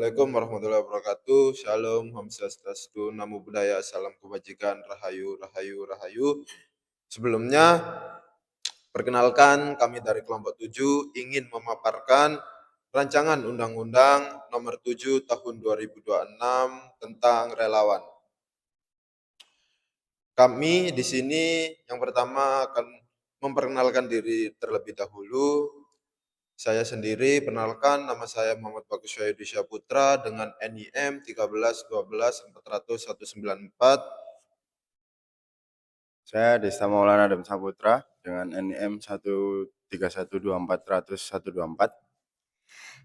Assalamualaikum warahmatullahi wabarakatuh. Shalom, Om Swastiastu, Namo Buddhaya, Salam Kebajikan, Rahayu, Rahayu, Rahayu. Sebelumnya, perkenalkan kami dari kelompok 7 ingin memaparkan rancangan Undang-Undang Nomor 7 Tahun 2026 tentang relawan. Kami di sini yang pertama akan memperkenalkan diri terlebih dahulu. Saya sendiri, perkenalkan, nama saya Muhammad Bagus Wahyudi Syaputra dengan NIM 1312400 Saya Desta Maulana Adam Saputra dengan NIM 1312400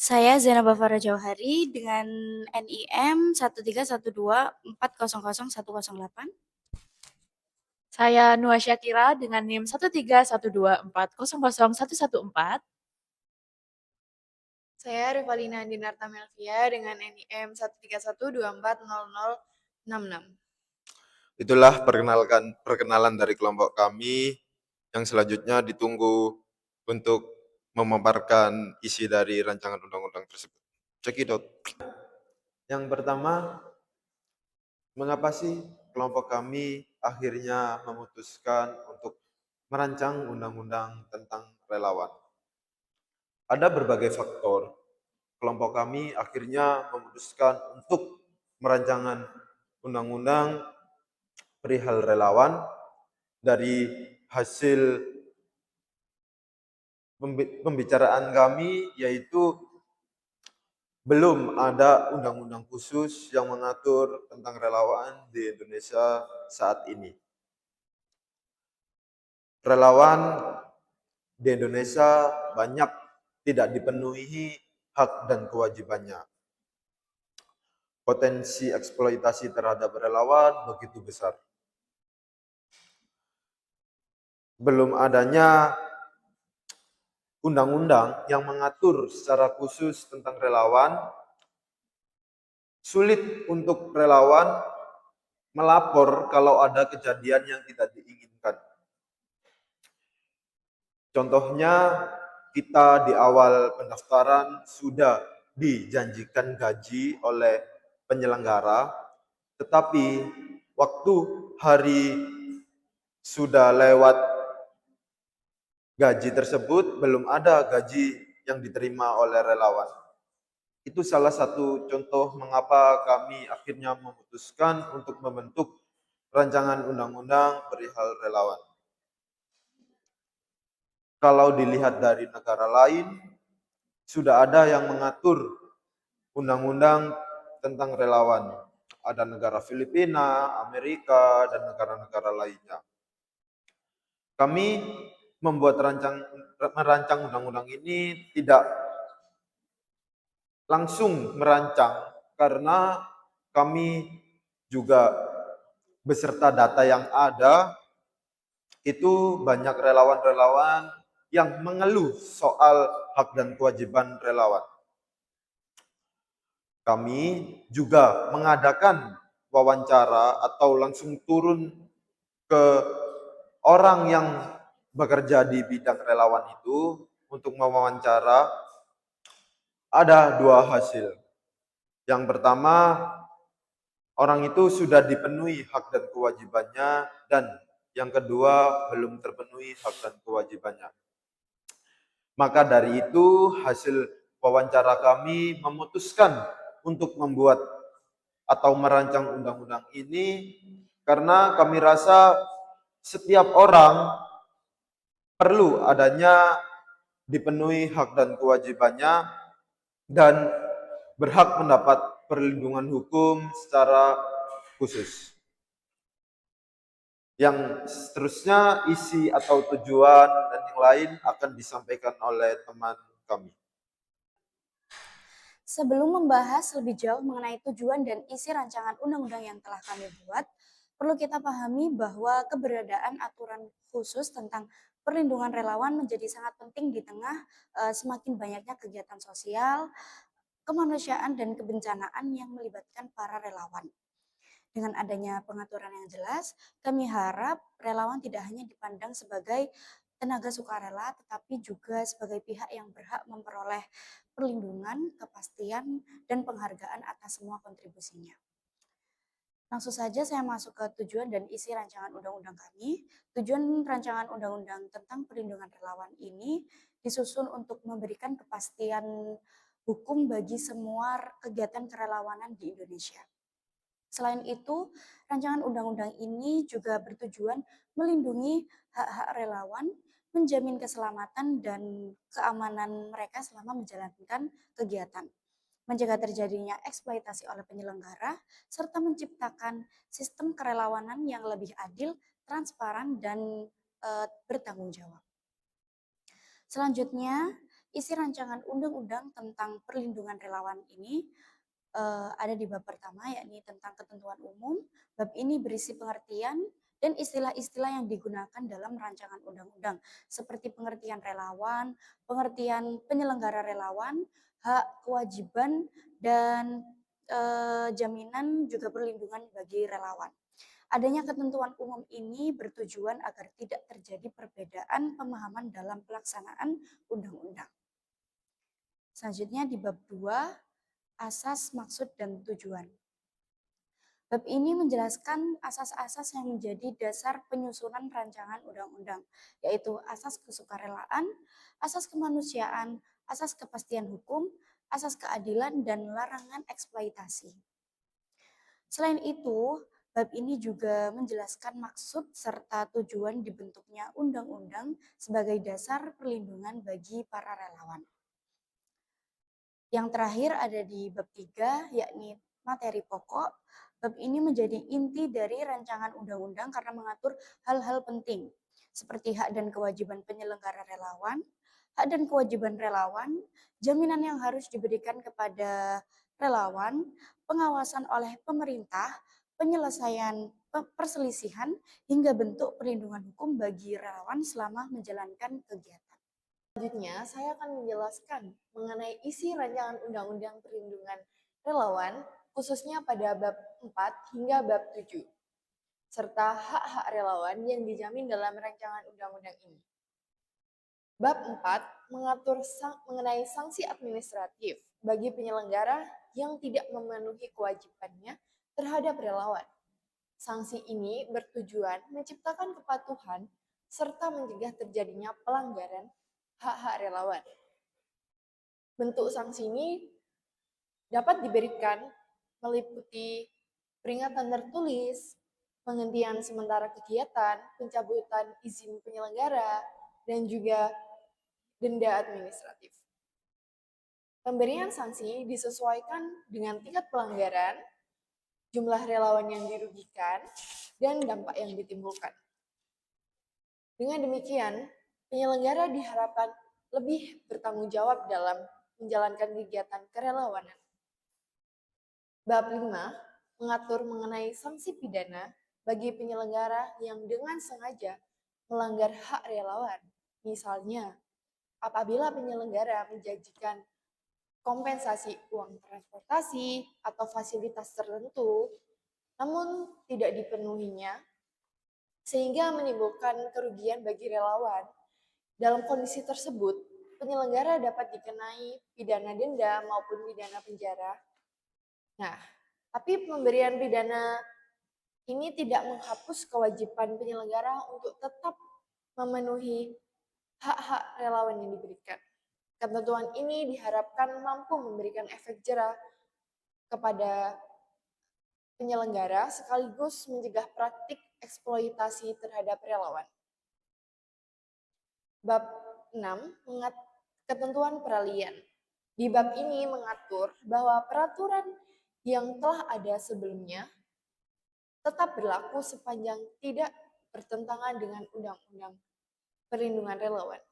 Saya Zainab Bafara Jauhari dengan NIM 13124000108. Saya Nua Syakira dengan NIM 13124001114. Saya Revalina Andinarta Melvia dengan NIM 131240066. Itulah perkenalan dari kelompok kami. Yang selanjutnya ditunggu untuk memaparkan isi dari rancangan undang-undang tersebut. Cekidot. Yang pertama, mengapa sih kelompok kami akhirnya memutuskan untuk merancang undang-undang tentang relawan? Ada berbagai faktor. Kelompok kami akhirnya memutuskan untuk merancang undang-undang perihal relawan dari hasil pembicaraan kami, yaitu belum ada undang-undang khusus yang mengatur tentang relawan di Indonesia saat ini. Relawan di Indonesia banyak tidak dipenuhi hak dan kewajibannya. Potensi eksploitasi terhadap relawan begitu besar. Belum adanya undang-undang yang mengatur secara khusus tentang relawan, sulit untuk relawan melapor kalau ada kejadian yang tidak diinginkan. Contohnya, kita di awal pendaftaran sudah dijanjikan gaji oleh penyelenggara, tetapi waktu hari sudah lewat gaji tersebut, belum ada gaji yang diterima oleh relawan. Itu salah satu contoh mengapa kami akhirnya memutuskan untuk membentuk rancangan undang-undang perihal relawan. Kalau dilihat dari negara lain, sudah ada yang mengatur undang-undang tentang relawan. Ada negara Filipina, Amerika, dan negara-negara lainnya. Kami merancang undang-undang ini tidak langsung merancang karena kami juga beserta data yang ada, itu banyak relawan-relawan yang mengeluh soal hak dan kewajiban relawan. Kami juga mengadakan wawancara atau langsung turun ke orang yang bekerja di bidang relawan itu untuk mewawancara. Ada dua hasil. Yang pertama, orang itu sudah dipenuhi hak dan kewajibannya, dan yang kedua belum terpenuhi hak dan kewajibannya. Maka dari itu hasil wawancara kami memutuskan untuk membuat atau merancang undang-undang ini karena kami rasa setiap orang perlu adanya dipenuhi hak dan kewajibannya dan berhak mendapat perlindungan hukum secara khusus. Yang seterusnya isi atau tujuan dan yang lain akan disampaikan oleh teman kami. Sebelum membahas lebih jauh mengenai tujuan dan isi rancangan undang-undang yang telah kami buat, perlu kita pahami bahwa keberadaan aturan khusus tentang perlindungan relawan menjadi sangat penting di tengah semakin banyaknya kegiatan sosial, kemanusiaan, dan kebencanaan yang melibatkan para relawan. Dengan adanya pengaturan yang jelas, kami harap relawan tidak hanya dipandang sebagai tenaga sukarela, tetapi juga sebagai pihak yang berhak memperoleh perlindungan, kepastian, dan penghargaan atas semua kontribusinya. Langsung saja saya masuk ke tujuan dan isi rancangan undang-undang kami. Tujuan rancangan undang-undang tentang perlindungan relawan ini disusun untuk memberikan kepastian hukum bagi semua kegiatan kerelawanan di Indonesia. Selain itu, rancangan undang-undang ini juga bertujuan melindungi hak-hak relawan, menjamin keselamatan dan keamanan mereka selama menjalankan kegiatan, mencegah terjadinya eksploitasi oleh penyelenggara, serta menciptakan sistem kerelawanan yang lebih adil, transparan, dan bertanggung jawab. Selanjutnya, isi rancangan undang-undang tentang perlindungan relawan ini ada di bab pertama, yakni tentang ketentuan umum. Bab ini berisi pengertian dan istilah-istilah yang digunakan dalam rancangan undang-undang, seperti pengertian relawan, pengertian penyelenggara relawan, hak, kewajiban, dan jaminan juga perlindungan bagi relawan. Adanya ketentuan umum ini bertujuan agar tidak terjadi perbedaan pemahaman dalam pelaksanaan undang-undang. Selanjutnya di bab 2, asas, maksud, dan tujuan. Bab ini menjelaskan asas-asas yang menjadi dasar penyusunan rancangan undang-undang, yaitu asas kesukarelaan, asas kemanusiaan, asas kepastian hukum, asas keadilan, dan larangan eksploitasi. Selain itu, bab ini juga menjelaskan maksud serta tujuan dibentuknya undang-undang sebagai dasar perlindungan bagi para relawan. Yang terakhir ada di bab 3, yakni materi pokok. Bab ini menjadi inti dari rancangan undang-undang karena mengatur hal-hal penting, seperti hak dan kewajiban penyelenggara relawan, hak dan kewajiban relawan, jaminan yang harus diberikan kepada relawan, pengawasan oleh pemerintah, penyelesaian perselisihan, hingga bentuk perlindungan hukum bagi relawan selama menjalankan kegiatan. Selanjutnya, saya akan menjelaskan mengenai isi rancangan undang-undang perlindungan relawan, khususnya pada bab 4 hingga bab 7, serta hak-hak relawan yang dijamin dalam rancangan undang-undang ini. Bab 4 mengatur mengenai sanksi administratif bagi penyelenggara yang tidak memenuhi kewajibannya terhadap relawan. Sanksi ini bertujuan menciptakan kepatuhan serta mencegah terjadinya pelanggaran hak-hak relawan. Bentuk sanksi ini dapat diberikan meliputi peringatan tertulis, penghentian sementara kegiatan, pencabutan izin penyelenggara, dan juga denda administratif. Pemberian sanksi disesuaikan dengan tingkat pelanggaran, jumlah relawan yang dirugikan, dan dampak yang ditimbulkan. Dengan demikian, penyelenggara diharapkan lebih bertanggung jawab dalam menjalankan kegiatan kerelawanan. Bab 5 mengatur mengenai sanksi pidana bagi penyelenggara yang dengan sengaja melanggar hak relawan. Misalnya, apabila penyelenggara menjanjikan kompensasi uang transportasi atau fasilitas tertentu, namun tidak dipenuhinya, sehingga menimbulkan kerugian bagi relawan. Dalam kondisi tersebut, penyelenggara dapat dikenai pidana denda maupun pidana penjara. Nah, tapi pemberian pidana ini tidak menghapus kewajiban penyelenggara untuk tetap memenuhi hak-hak relawan yang diberikan. Ketentuan ini diharapkan mampu memberikan efek jera kepada penyelenggara sekaligus mencegah praktik eksploitasi terhadap relawan. Bab 6 ketentuan peralihan. Di bab ini mengatur bahwa peraturan yang telah ada sebelumnya tetap berlaku sepanjang tidak bertentangan dengan Undang-Undang Perlindungan Relawan.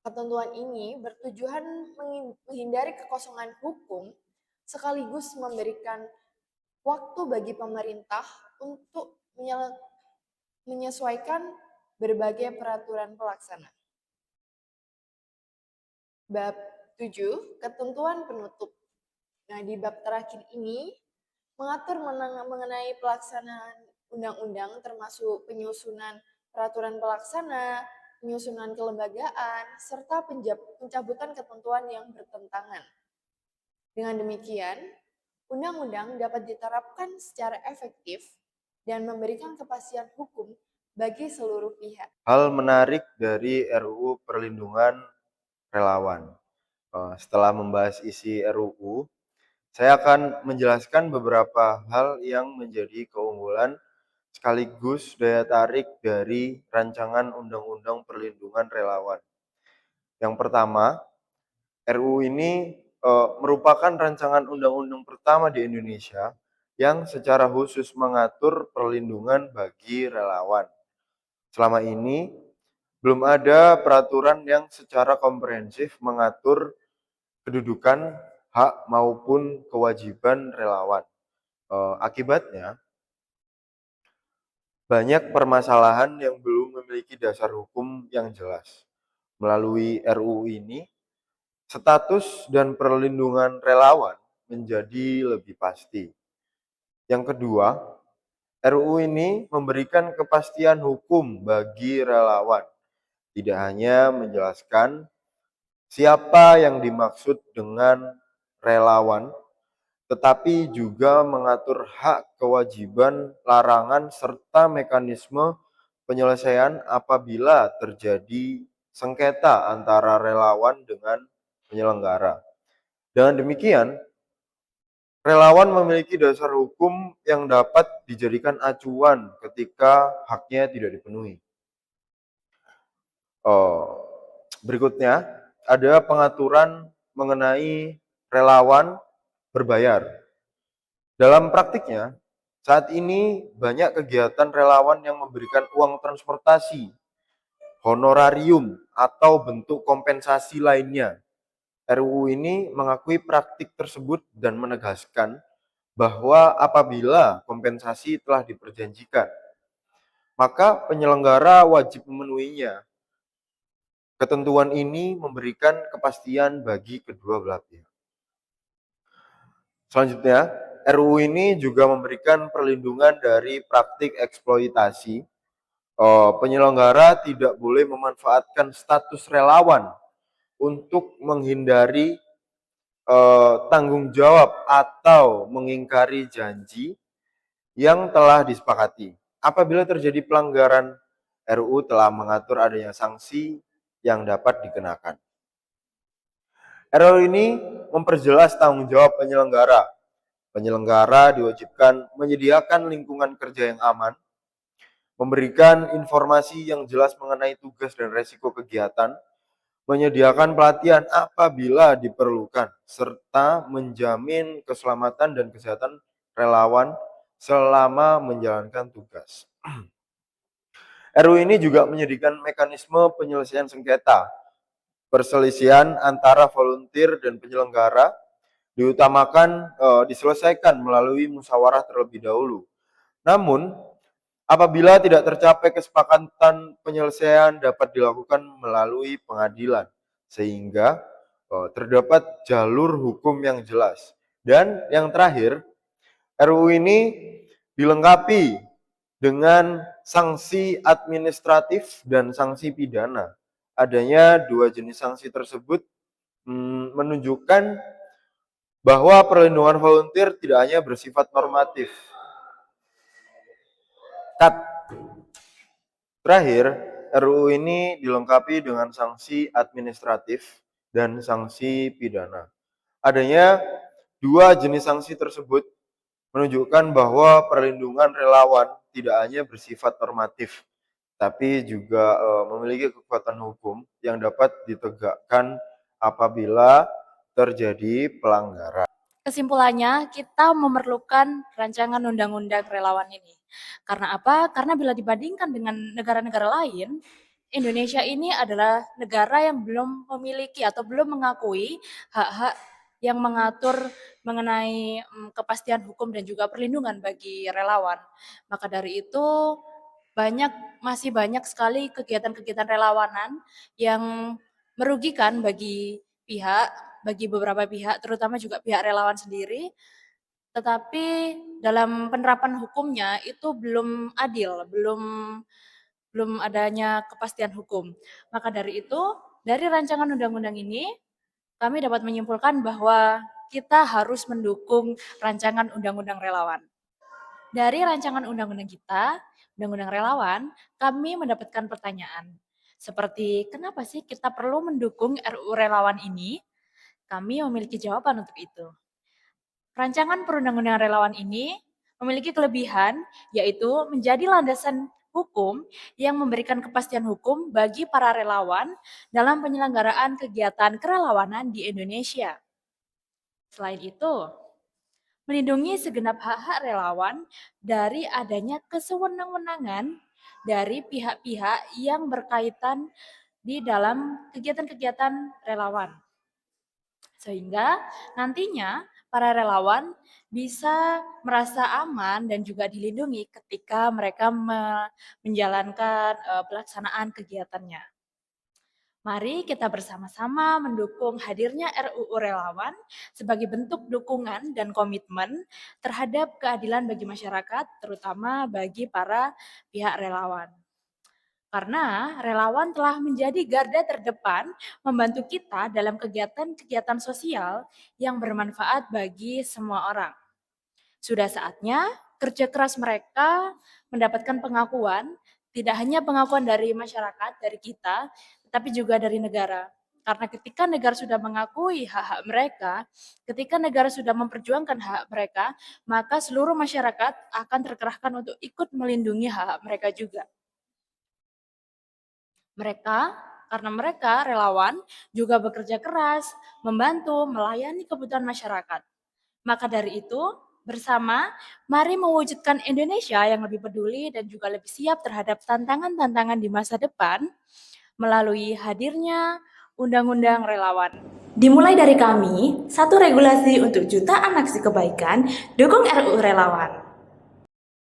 Ketentuan ini bertujuan menghindari kekosongan hukum sekaligus memberikan waktu bagi pemerintah untuk menyesuaikan berbagai peraturan pelaksana. Bab 7, ketentuan penutup. Nah, di bab terakhir ini mengatur mengenai pelaksanaan undang-undang termasuk penyusunan peraturan pelaksana, penyusunan kelembagaan, serta pencabutan ketentuan yang bertentangan. Dengan demikian, undang-undang dapat diterapkan secara efektif dan memberikan kepastian hukum bagi seluruh pihak. Hal menarik dari RUU Perlindungan Relawan. Setelah membahas isi RUU, saya akan menjelaskan beberapa hal yang menjadi keunggulan sekaligus daya tarik dari rancangan Undang-Undang Perlindungan Relawan. Yang pertama, RUU ini merupakan rancangan undang-undang pertama di Indonesia yang secara khusus mengatur perlindungan bagi relawan. Selama ini, belum ada peraturan yang secara komprehensif mengatur kedudukan, hak maupun kewajiban relawan. Akibatnya, banyak permasalahan yang belum memiliki dasar hukum yang jelas. Melalui RUU ini, status dan perlindungan relawan menjadi lebih pasti. Yang kedua, RUU ini memberikan kepastian hukum bagi relawan. Tidak hanya menjelaskan siapa yang dimaksud dengan relawan, tetapi juga mengatur hak, kewajiban, larangan, serta mekanisme penyelesaian apabila terjadi sengketa antara relawan dengan penyelenggara. Dengan demikian, relawan memiliki dasar hukum yang dapat dijadikan acuan ketika haknya tidak dipenuhi. Berikutnya, ada pengaturan mengenai relawan berbayar. Dalam praktiknya, saat ini banyak kegiatan relawan yang memberikan uang transportasi, honorarium, atau bentuk kompensasi lainnya. RUU ini mengakui praktik tersebut dan menegaskan bahwa apabila kompensasi telah diperjanjikan, maka penyelenggara wajib memenuhinya. Ketentuan ini memberikan kepastian bagi kedua belah pihak. Selanjutnya, RUU ini juga memberikan perlindungan dari praktik eksploitasi. Penyelenggara tidak boleh memanfaatkan status relawan untuk menghindari tanggung jawab atau mengingkari janji yang telah disepakati. Apabila terjadi pelanggaran, RUU telah mengatur adanya sanksi yang dapat dikenakan. RUU ini memperjelas tanggung jawab penyelenggara. Penyelenggara diwajibkan menyediakan lingkungan kerja yang aman, memberikan informasi yang jelas mengenai tugas dan resiko kegiatan, menyediakan pelatihan apabila diperlukan, serta menjamin keselamatan dan kesehatan relawan selama menjalankan tugas. RUU ini juga menyediakan mekanisme penyelesaian sengketa. Perselisihan antara volunteer dan penyelenggara diselesaikan melalui musyawarah terlebih dahulu. Namun, apabila tidak tercapai kesepakatan, penyelesaian dapat dilakukan melalui pengadilan, sehingga terdapat jalur hukum yang jelas. Dan yang terakhir, RUU ini dilengkapi dengan sanksi administratif dan sanksi pidana. Adanya dua jenis sanksi tersebut menunjukkan bahwa perlindungan volunteer tidak hanya bersifat normatif. Terakhir, RUU ini dilengkapi dengan sanksi administratif dan sanksi pidana. Adanya dua jenis sanksi tersebut menunjukkan bahwa perlindungan relawan tidak hanya bersifat normatif, tapi juga memiliki kekuatan hukum yang dapat ditegakkan apabila terjadi pelanggaran. Kesimpulannya, kita memerlukan rancangan undang-undang relawan ini. Karena apa? Karena bila dibandingkan dengan negara-negara lain, Indonesia ini adalah negara yang belum memiliki atau belum mengakui hak-hak yang mengatur mengenai kepastian hukum dan juga perlindungan bagi relawan. Maka dari itu, masih banyak sekali kegiatan-kegiatan relawanan yang merugikan bagi beberapa pihak, terutama juga pihak relawan sendiri. Tetapi dalam penerapan hukumnya itu belum adil, belum belum adanya kepastian hukum. Maka dari itu, dari rancangan undang-undang ini, kami dapat menyimpulkan bahwa kita harus mendukung rancangan undang-undang relawan. Dari rancangan undang-undang kita, undang-undang relawan, kami mendapatkan pertanyaan. Seperti, kenapa sih kita perlu mendukung RUU relawan ini? Kami memiliki jawaban untuk itu. Rancangan perundang-undangan relawan ini memiliki kelebihan, yaitu menjadi landasan hukum yang memberikan kepastian hukum bagi para relawan dalam penyelenggaraan kegiatan kerelawanan di Indonesia. Selain itu, melindungi segenap hak-hak relawan dari adanya kesewenang-wenangan dari pihak-pihak yang berkaitan di dalam kegiatan-kegiatan relawan. Sehingga nantinya para relawan bisa merasa aman dan juga dilindungi ketika mereka menjalankan pelaksanaan kegiatannya. Mari kita bersama-sama mendukung hadirnya RUU Relawan sebagai bentuk dukungan dan komitmen terhadap keadilan bagi masyarakat, terutama bagi para pihak relawan. Karena relawan telah menjadi garda terdepan membantu kita dalam kegiatan-kegiatan sosial yang bermanfaat bagi semua orang. Sudah saatnya kerja keras mereka mendapatkan pengakuan, tidak hanya pengakuan dari masyarakat, dari kita, tetapi juga dari negara. Karena ketika negara sudah mengakui hak-hak mereka, ketika negara sudah memperjuangkan hak mereka, maka seluruh masyarakat akan terkerahkan untuk ikut melindungi hak mereka juga. Karena mereka relawan juga bekerja keras, membantu, melayani kebutuhan masyarakat. Maka dari itu, bersama, mari mewujudkan Indonesia yang lebih peduli dan juga lebih siap terhadap tantangan-tantangan di masa depan melalui hadirnya Undang-Undang Relawan. Dimulai dari kami, satu regulasi untuk jutaan aksi kebaikan, dukung RUU Relawan.